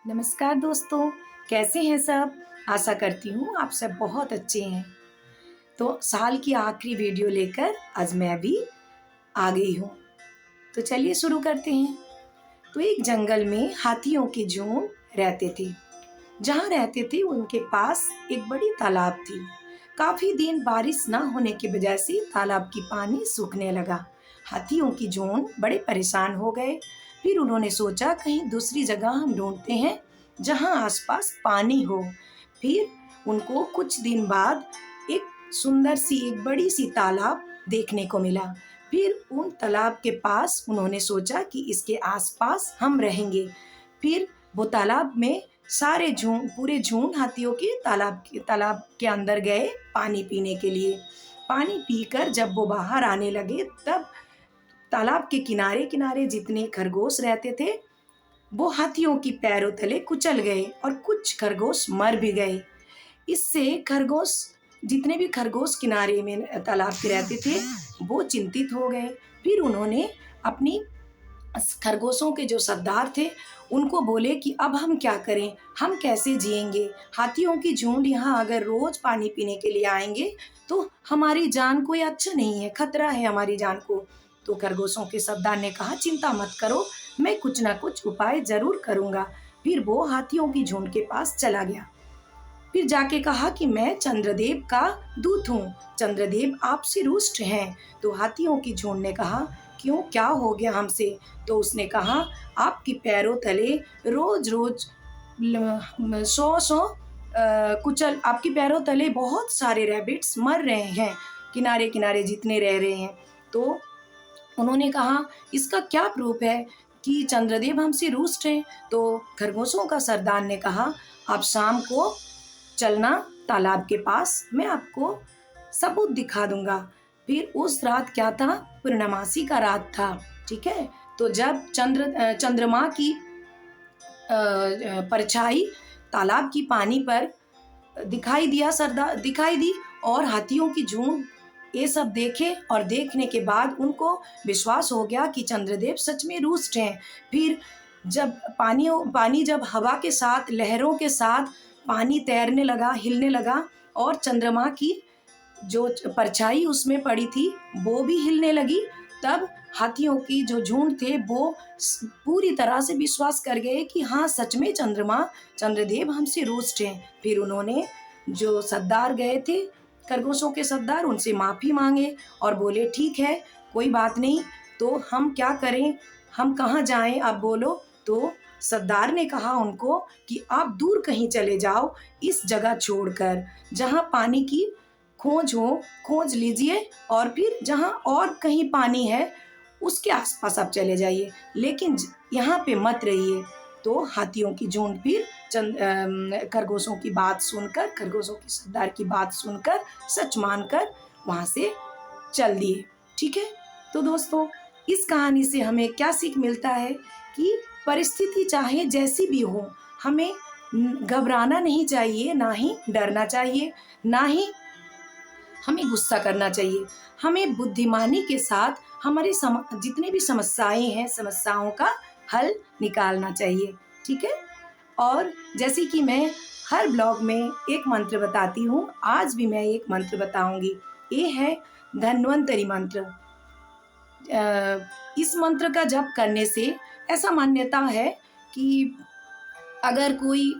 नमस्कार दोस्तों, कैसे हैं सब? आशा करती हूँ आप सब बहुत अच्छे हैं। तो साल की आखिरी वीडियो लेकर आज मैं भी आ गई हूँ। तो चलिए शुरू करते हैं। तो एक जंगल में हाथियों के झुंड रहते थे। जहाँ रहते थे उनके पास एक बड़ी तालाब थी। काफी दिन बारिश न होने की वजह से तालाब की पानी सूखने लगा। हाथियों की झुंड बड़े परेशान हो गए। फिर उन्होंने सोचा कहीं दूसरी जगह हम ढूंढते हैं जहाँ आसपास पानी हो। फिर उनको कुछ दिन बाद एक सुंदर सी एक बड़ी सी तालाब देखने को मिला। फिर उन तालाब के पास उन्होंने सोचा कि इसके आसपास हम रहेंगे। फिर वो तालाब में सारे झुंड पूरे झुंड हाथियों के तालाब के अंदर गए पानी पीने के लिए। पानी पीकर जब वो बाहर आने लगे तब तालाब के किनारे किनारे जितने खरगोश रहते थे वो हाथियों की पैरों तले कुचल गए और कुछ खरगोश मर भी गए। इससे खरगोश जितने भी खरगोश किनारे में तालाब के रहते थे वो चिंतित हो गए। फिर उन्होंने अपनी खरगोशों के जो सरदार थे उनको बोले कि अब हम क्या करें, हम कैसे जिएंगे। हाथियों की झुंड यहाँ अगर रोज पानी पीने के लिए आएंगे तो हमारी जान कोई अच्छा नहीं है, खतरा है हमारी जान को। तो खरगोशों के सरदार ने कहा चिंता मत करो, मैं कुछ ना कुछ उपाय जरूर करूंगा। फिर वो हाथियों की झुंड के पास चला गया। फिर जाके कहा कि मैं चंद्रदेव का दूत हूँ, चंद्रदेव आपसे रुष्ट हैं। तो हाथियों की झुंड ने कहा क्यों, क्या हो गया हमसे? तो उसने कहा आपके पैरों तले रोज रोज सौ सौ कुचल आपके पैरों तले बहुत सारे रैबिट्स मर रहे हैं, किनारे किनारे जितने रह रहे हैं। तो उन्होंने कहा इसका क्या प्रूफ है कि चंद्रदेव हमसे रुष्ट हैं? तो खरगोशों का सरदार ने कहा आप शाम को चलना तालाब के पास, मैं आपको सबूत दिखा दूंगा। फिर उस रात क्या था, पूर्णमासी का रात था। ठीक है, तो जब चंद्रमा की परछाई तालाब की पानी पर दिखाई दी और हाथियों की झुंड ये सब देखे और देखने के बाद उनको विश्वास हो गया कि चंद्रदेव सच में रुष्ट हैं। फिर जब पानी जब हवा के साथ लहरों के साथ पानी तैरने लगा, हिलने लगा और चंद्रमा की जो परछाई उसमें पड़ी थी वो भी हिलने लगी, तब हाथियों की जो झुंड थे वो पूरी तरह से विश्वास कर गए कि हाँ सच में चंद्रदेव हमसे रुष्ट हैं। फिर उन्होंने जो सरदार गए थे खरगोशों के सरदार उनसे माफ़ी मांगे और बोले ठीक है कोई बात नहीं, तो हम क्या करें, हम कहाँ जाएं आप बोलो। तो सरदार ने कहा उनको कि आप दूर कहीं चले जाओ, इस जगह छोड़कर जहाँ पानी की खोज हो खोज लीजिए और फिर जहाँ और कहीं पानी है उसके आसपास आप चले जाइए, लेकिन यहाँ पे मत रहिए। तो हाथियों की झुंड फिर खरगोशों की बात सुनकर, खरगोशों की सरदार की बात सुनकर सच मानकर वहाँ से चल दिए। ठीक है, तो दोस्तों इस कहानी से हमें क्या सीख मिलता है कि परिस्थिति चाहे जैसी भी हो हमें घबराना नहीं चाहिए, ना ही डरना चाहिए, ना ही हमें गुस्सा करना चाहिए। हमें बुद्धिमानी के साथ हमारे जितनी भी समस्याएं हैं समस्याओं का हल निकालना चाहिए। ठीक है, और जैसे कि मैं हर ब्लॉग में एक मंत्र बताती हूँ, आज भी मैं एक मंत्र बताऊंगी। ये है धन्वंतरी मंत्र। इस मंत्र का जप करने से ऐसा मान्यता है कि अगर कोई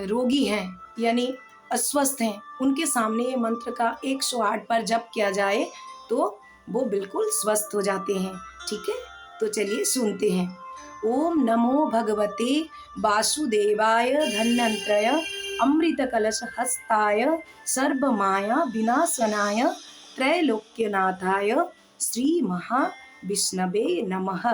रोगी हैं यानी अस्वस्थ हैं उनके सामने ये मंत्र का 108 बार जप किया जाए तो वो बिल्कुल स्वस्थ हो जाते हैं। ठीक है, तो चलिए सुनते हैं। ओम नमो भगवते वासुदेवाय धन्वंतरय अमृत कलश हस्ताय सर्वमाया विनाशनाय त्रैलोक्यनाथाय श्री महाविष्णवे नमः।